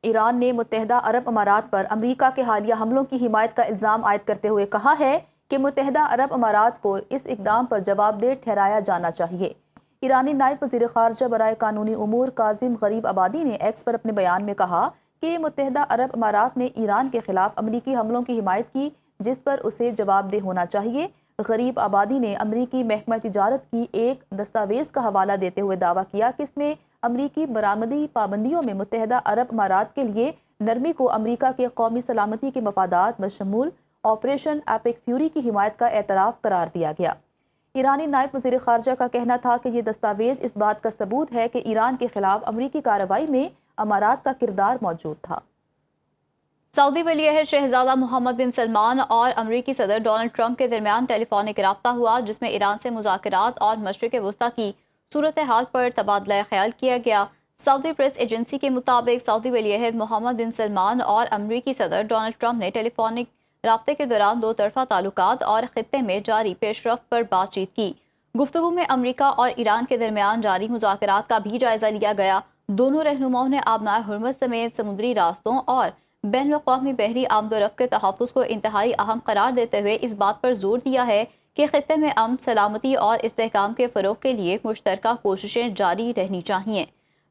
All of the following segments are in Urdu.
ایران نے متحدہ عرب امارات پر امریکہ کے حالیہ حملوں کی حمایت کا الزام عائد کرتے ہوئے کہا ہے کہ متحدہ عرب امارات کو اس اقدام پر جواب دہ ٹھہرایا جانا چاہیے۔ ایرانی نائب وزیر خارجہ برائے قانونی امور کاظم غریب آبادی نے ایکس پر اپنے بیان میں کہا کہ متحدہ عرب امارات نے ایران کے خلاف امریکی حملوں کی حمایت کی، جس پر اسے جواب دہ ہونا چاہیے۔ غریب آبادی نے امریکی محکمہ تجارت کی ایک دستاویز کا حوالہ دیتے ہوئے دعویٰ کیا کہ اس میں امریکی برآمدی پابندیوں میں متحدہ عرب امارات کے لیے نرمی کو امریکہ کے قومی سلامتی کے مفادات بشمول آپریشن ایپک فیوری کی حمایت کا اعتراف قرار دیا گیا۔ ایرانی نائب وزیر خارجہ کا کہنا تھا کہ یہ دستاویز اس بات کا ثبوت ہے کہ ایران کے خلاف امریکی کارروائی میں امارات کا کردار موجود تھا۔ سعودی ولی عہد شہزادہ محمد بن سلمان اور امریکی صدر ڈونلڈ ٹرمپ کے درمیان ٹیلی فونک رابطہ ہوا، جس میں ایران سے مذاکرات اور مشرق وسطیٰ کی صورتحال پر تبادلہ خیال کیا گیا۔ سعودی پریس ایجنسی کے مطابق سعودی ولی عہد محمد بن سلمان اور امریکی صدر ڈونلڈ ٹرمپ نے ٹیلی فونک رابطے کے دوران دو طرفہ تعلقات اور خطے میں جاری پیش رفت پر بات چیت کی۔ گفتگو میں امریکہ اور ایران کے درمیان جاری مذاکرات کا بھی جائزہ لیا گیا۔ دونوں رہنماؤں نے آبنائے ہرمز سمیت سمندری راستوں اور بین الاقوامی بحری آمد و رفت کے تحفظ کو انتہائی اہم قرار دیتے ہوئے اس بات پر زور دیا ہے کہ خطے میں امن، سلامتی اور استحکام کے فروغ کے لیے مشترکہ کوششیں جاری رہنی چاہئیں۔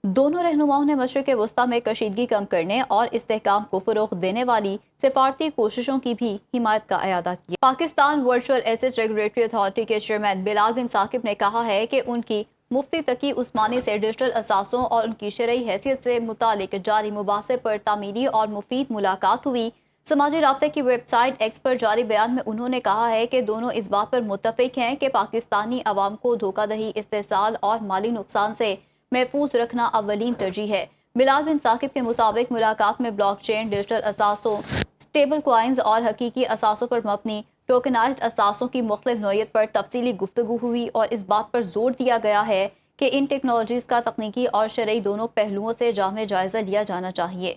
دونوں رہنماؤں نے مشرق وسطیٰ میں کشیدگی کم کرنے اور استحکام کو فروغ دینے والی سفارتی کوششوں کی بھی حمایت کا اعادہ کیا۔ Pakistan virtual asset regulatory authority کے چیئرمین بلال بن ثاقب نے کہا ہے کہ ان کی مفتی تقی عثمانی سے ڈیجیٹل اثاثوں اور ان کی شرعی حیثیت سے متعلق جاری مباحثے پر تعمیری اور مفید ملاقات ہوئی۔ سماجی رابطے کی ویب سائٹ ایکس پر جاری بیان میں انہوں نے کہا ہے کہ دونوں اس بات پر متفق ہیں کہ پاکستانی عوام کو دھوکہ دہی، استحصال اور مالی نقصان سے محفوظ رکھنا اولین ترجیح ہے۔ بلال بن ثاقب کے مطابق ملاقات میں بلاک چین، ڈیجیٹل اثاثوں، اسٹیبل کوائنز اور حقیقی اثاثوں پر مبنی ٹوکنائزڈ اثاثوں کی مختلف نوعیت پر تفصیلی گفتگو ہوئی اور اس بات پر زور دیا گیا ہے کہ ان ٹیکنالوجیز کا تکنیکی اور شرعی دونوں پہلوؤں سے جامع جائزہ لیا جانا چاہیے۔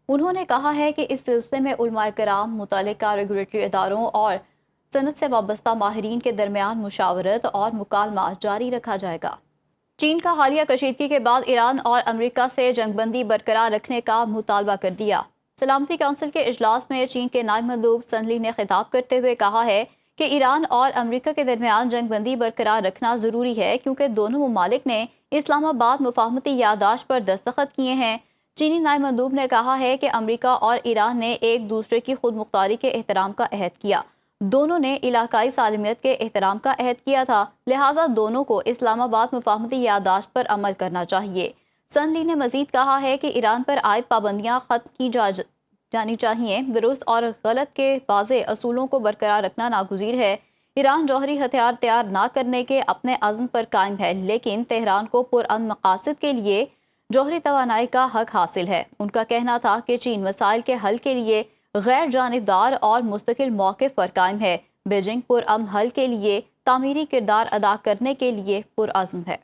انہوں نے کہا ہے کہ اس سلسلے میں علماء کرام، متعلقہ ریگولیٹری اداروں اور صنعت سے وابستہ ماہرین کے درمیان مشاورت اور مکالمہ جاری رکھا جائے گا۔ چین کا حالیہ کشیدگی کے بعد ایران اور امریکہ سے جنگ بندی برقرار رکھنے کا مطالبہ کر دیا۔ سلامتی کونسل کے اجلاس میں چین کے نائب مندوب سن لی نے خطاب کرتے ہوئے کہا ہے کہ ایران اور امریکہ کے درمیان جنگ بندی برقرار رکھنا ضروری ہے کیونکہ دونوں ممالک نے اسلام آباد مفاہمتی یادداشت پر دستخط کیے ہیں۔ چینی نائب مندوب نے کہا ہے کہ امریکہ اور ایران نے ایک دوسرے کی خود مختاری کے احترام کا عہد کیا۔ دونوں نے علاقائی سالمیت کے احترام کا عہد کیا تھا، لہٰذا دونوں کو اسلام آباد مفاہمتی یادداشت پر عمل کرنا چاہیے۔ سن لی نے مزید کہا ہے کہ ایران پر عائد پابندیاں ختم کی جانی چاہیے، درست اور غلط کے واضح اصولوں کو برقرار رکھنا ناگزیر ہے۔ ایران جوہری ہتھیار تیار نہ کرنے کے اپنے عزم پر قائم ہے، لیکن تہران کو پرامن مقاصد کے لیے جوہری توانائی کا حق حاصل ہے۔ ان کا کہنا تھا کہ چین مسائل کے حل کے لیے غیر جانبدار اور مستقل موقف پر قائم ہے۔ بیجنگ پرامن حل کے لیے تعمیری کردار ادا کرنے کے لیے پرعزم ہے۔